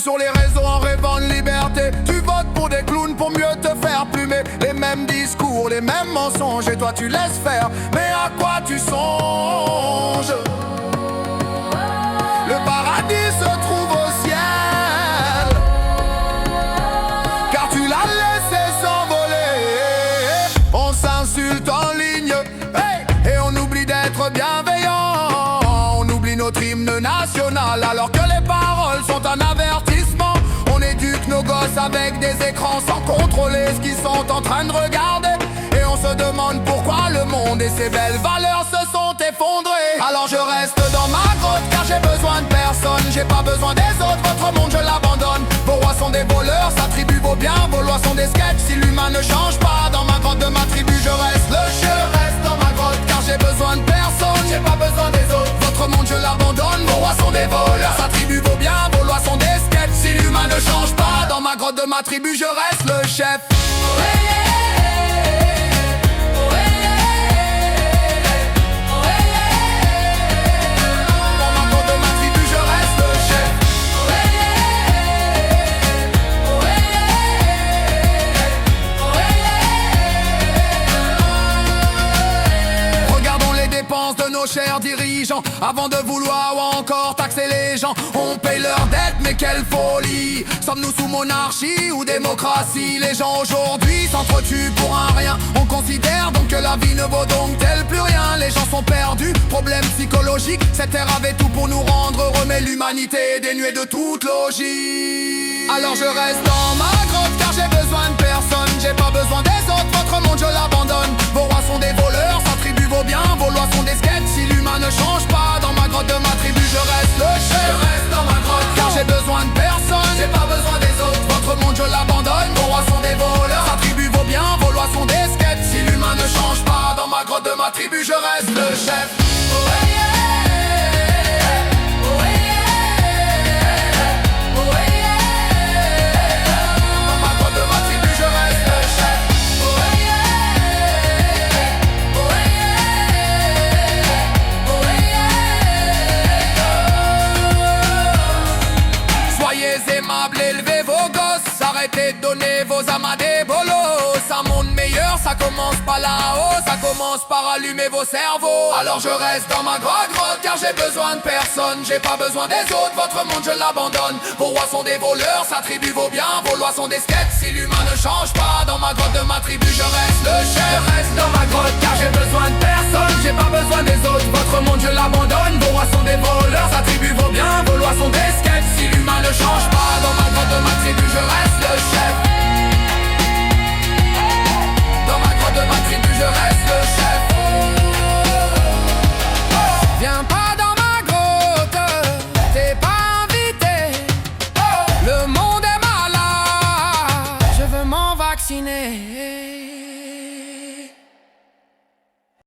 sur les réseaux en rêvant de liberté. Tu votes pour des clowns pour mieux te faire plumer. Les mêmes discours, les mêmes mensonges, et toi tu laisses faire. Mais à quoi tu songes? Le paradis se trouve au ciel, car tu l'as laissé s'envoler. On s'insulte en ligne, hey, et on oublie d'être bienveillant. On oublie notre hymne national alors que les paroles sont un avertissement. On éduque nos gosses avec des écrans sans contrôler ce qu'ils sont en train de regarder. Et on se demande pourquoi le monde et ses belles valeurs se sont effondrées. Alors je reste dans ma grotte car j'ai besoin de personne. J'ai pas besoin des autres, votre monde je l'abandonne. Vos rois sont des voleurs, sa tribu vaut bien. Vos lois sont des sketchs, si l'humain ne change pas. Dans ma grotte de ma tribu je reste le chien. Je reste dans ma grotte car j'ai besoin de personne. J'ai pas besoin des autres, votre monde je l'abandonne. Vos rois sont des voleurs, sa tribu vaut bien. Vos lois sont des sketchs, si l'humain ne change pas. Dans ma grotte de ma tribu je reste le chef. De nos chers dirigeants, avant de vouloir ou encore taxer les gens, on paye leurs dettes, mais quelle folie! Sommes-nous sous monarchie ou démocratie? Les gens aujourd'hui s'entretuent pour un rien. On considère donc que la vie ne vaut donc tel plus rien. Les gens sont perdus, problème psychologique. Cette terre avait tout pour nous rendre heureux, mais l'humanité est dénuée de toute logique. Alors je reste dans ma grotte car j'ai besoin de personne. J'ai pas besoin des autres, votre monde je l'abandonne. Vos rois sont des voleurs, sa tribu vaut bien. Vos lois sont des sketchs, si l'humain ne change pas. Dans ma grotte de ma tribu je reste le chef. Je reste dans ma grotte car j'ai besoin de personne. J'ai pas besoin des autres, votre monde je l'abandonne. Vos rois sont des voleurs, sa tribu vaut bien. Vos lois sont des sketchs, si l'humain ne change pas. Dans ma grotte de ma tribu je reste le chef. Élevez vos gosses, arrêtez de donner vos âmes à des bolos. Un monde meilleur, ça commence pas là-haut, ça commence par allumer vos cerveaux. Alors je reste dans ma grotte car j'ai besoin de personne. J'ai pas besoin des autres, votre monde je l'abandonne. Vos rois sont des voleurs, sa tribu vaut bien. Vos lois sont des sketchs, si l'humain ne change pas. Dans ma grotte de ma tribu je reste le chef. Je reste dans ma grotte car j'ai besoin de personne. J'ai pas besoin des autres, votre monde je l'abandonne. Vos rois sont des voleurs, sa tribu vaut bien. Vos lois sont des sketchs, si l'humain ne change pas. Dans ma grotte de ma tribu je reste le chef.